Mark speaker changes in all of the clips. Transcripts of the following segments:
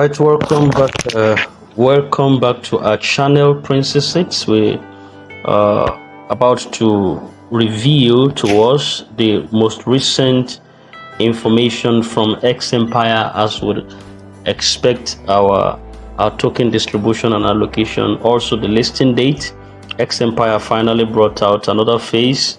Speaker 1: Alright, welcome back to our channel, Princess 6. We are about to reveal to us the most recent information from xempire, as would expect. Our token distribution and allocation, also the listing date. Xempire finally brought out another phase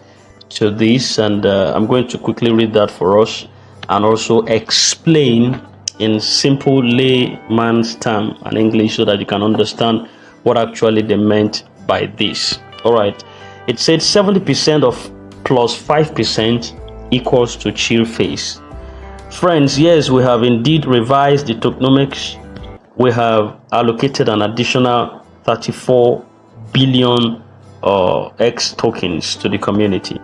Speaker 1: to this, and I'm going to quickly read that for us and also explain in simple layman's term and English so that you can understand what actually they meant by this. All right, it said 70% of plus 5% equals to chill phase. Friends, yes, we have indeed revised the tokenomics. We have allocated an additional 34 billion X tokens to the community.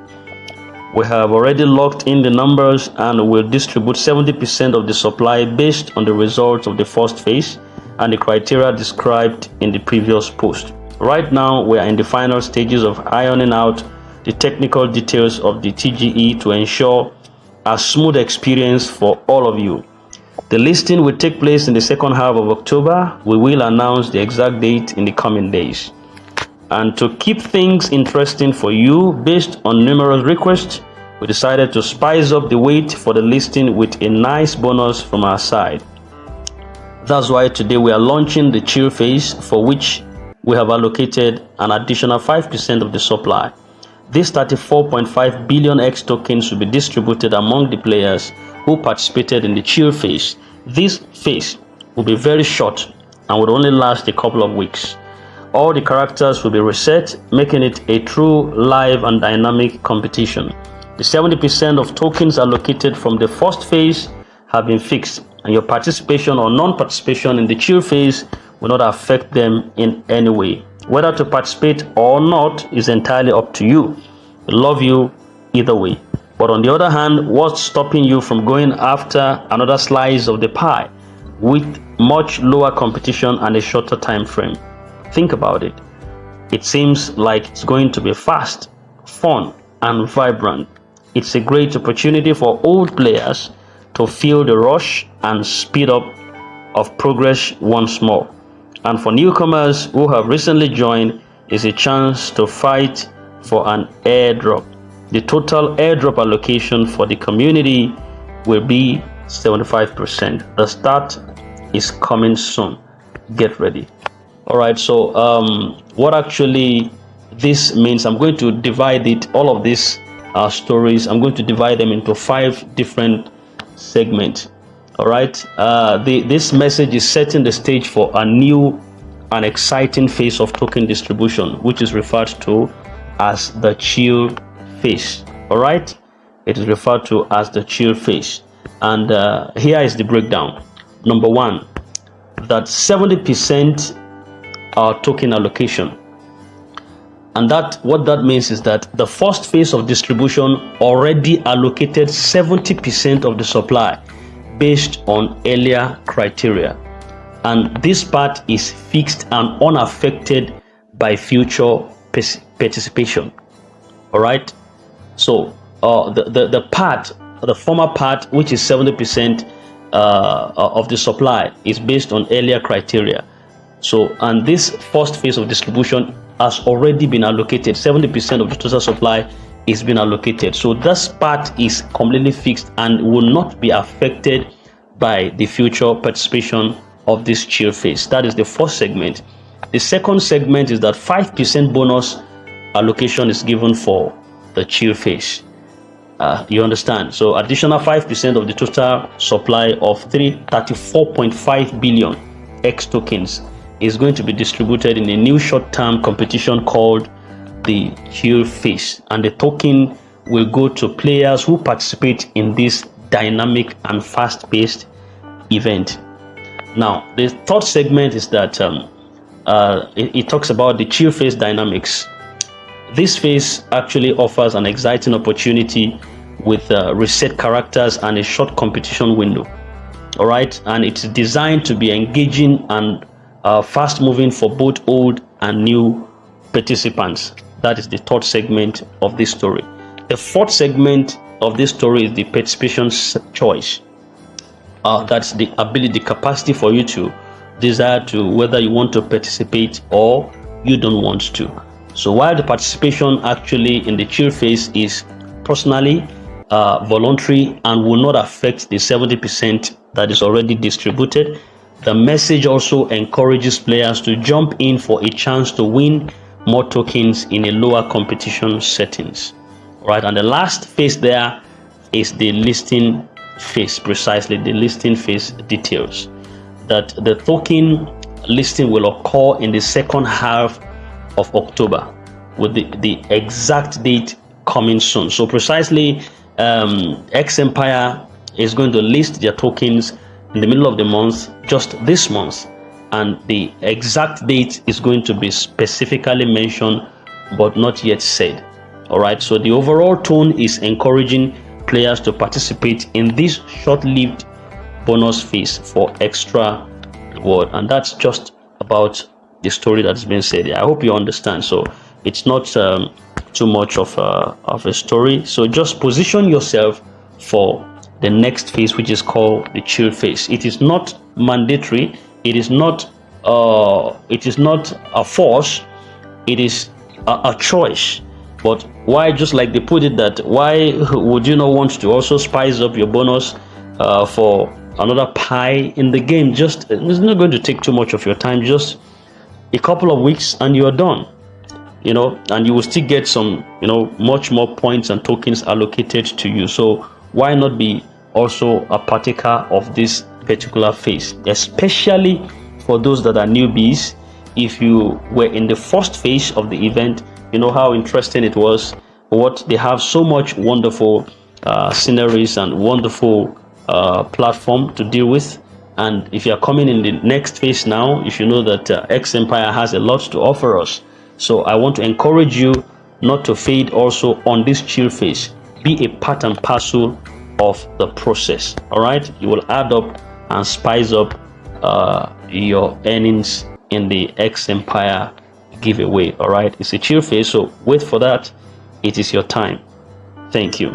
Speaker 1: We have already locked in the numbers and will distribute 70% of the supply based on the results of the first phase and the criteria described in the previous post. Right now, we are in the final stages of ironing out the technical details of the TGE to ensure a smooth experience for all of you. The listing will take place in the second half of October. We will announce the exact date in the coming days. And to keep things interesting for you, based on numerous requests, we decided to spice up the wait for the listing with a nice bonus from our side. That's why today we are launching the chill phase, for which we have allocated an additional 5% of the supply. These 34.5 billion X tokens will be distributed among the players who participated in the chill phase. This phase will be very short and will only last a couple of weeks. All the characters will be reset, making it a true live and dynamic competition. The 70% of tokens allocated from the first phase have been fixed, and your participation or non-participation in the chill phase will not affect them in any way. Whether to participate or not is entirely up to you. We love you either way. But on the other hand, what's stopping you from going after another slice of the pie with much lower competition and a shorter time frame? Think about it. It seems like it's going to be fast, fun, and vibrant. It's a great opportunity for old players to feel the rush and speed up of progress once more. And for newcomers who have recently joined, is a chance to fight for an airdrop. The total airdrop allocation for the community will be 75%. The start is coming soon. Get ready. All right, so what actually this means, I'm going to divide it, all of these stories, I'm going to divide them into 5 different segments. All right, this message is setting the stage for a new and exciting phase of token distribution, which is referred to as the chill phase. All right, it is referred to as the chill phase, and here is the breakdown. Number 1, that 70% our token allocation, and what that means is that the first phase of distribution already allocated 70% of the supply based on earlier criteria, and this part is fixed and unaffected by future participation. All right, so the former part, which is 70% of the supply, is based on earlier criteria. So, and this first phase of distribution has already been allocated. 70% of the total supply is being allocated. So this part is completely fixed and will not be affected by the future participation of this chill phase. That is the first segment. The second segment is that 5% bonus allocation is given for the chill phase. You understand? So additional 5% of the total supply of 34.5 billion X tokens is going to be distributed in a new short-term competition called the chill phase, and the token will go to players who participate in this dynamic and fast-paced event. Now, the third segment is that it talks about the chill phase dynamics. This phase actually offers an exciting opportunity with reset characters and a short competition window. All right, and it's designed to be engaging and fast moving for both old and new participants. That is the third segment of this story. The fourth segment of this story is the participation choice. That's the ability, the capacity for you to desire to whether you want to participate or you don't want to. So while the participation actually in the chill phase is personally voluntary and will not affect the 70% that is already distributed, the message also encourages players to jump in for a chance to win more tokens in a lower competition settings. Right, and the last phase there is the listing phase, precisely the listing phase details that the token listing will occur in the second half of October, with the exact date coming soon. So precisely, xempire is going to list their tokens in the middle of the month, just this month, and the exact date is going to be specifically mentioned but not yet said. All right, so the overall tone is encouraging players to participate in this short-lived bonus phase for extra reward, and that's just about the story that's been said. I hope you understand. So it's not too much of a story. So just position yourself for the next phase, which is called the chill phase. It is not mandatory. It is not a force. It is a choice. But why, just like they put it, that why would you not want to also spice up your bonus for another pie in the game? Just, it's not going to take too much of your time, just a couple of weeks and you're done, and you will still get some, much more points and tokens allocated to you. So why not be also a partaker of this particular phase, especially for those that are newbies? If you were in the first phase of the event, you know how interesting it was. What they have, so much wonderful sceneries and wonderful platform to deal with. And if you are coming in the next phase now, you should know that xempire has a lot to offer us. So I want to encourage you not to fade also on this chill phase. Be a part and parcel of the process. All right, you will add up and spice up your earnings in the xempire giveaway. All right, it's a chill phase, so wait for that. It is your time. Thank you.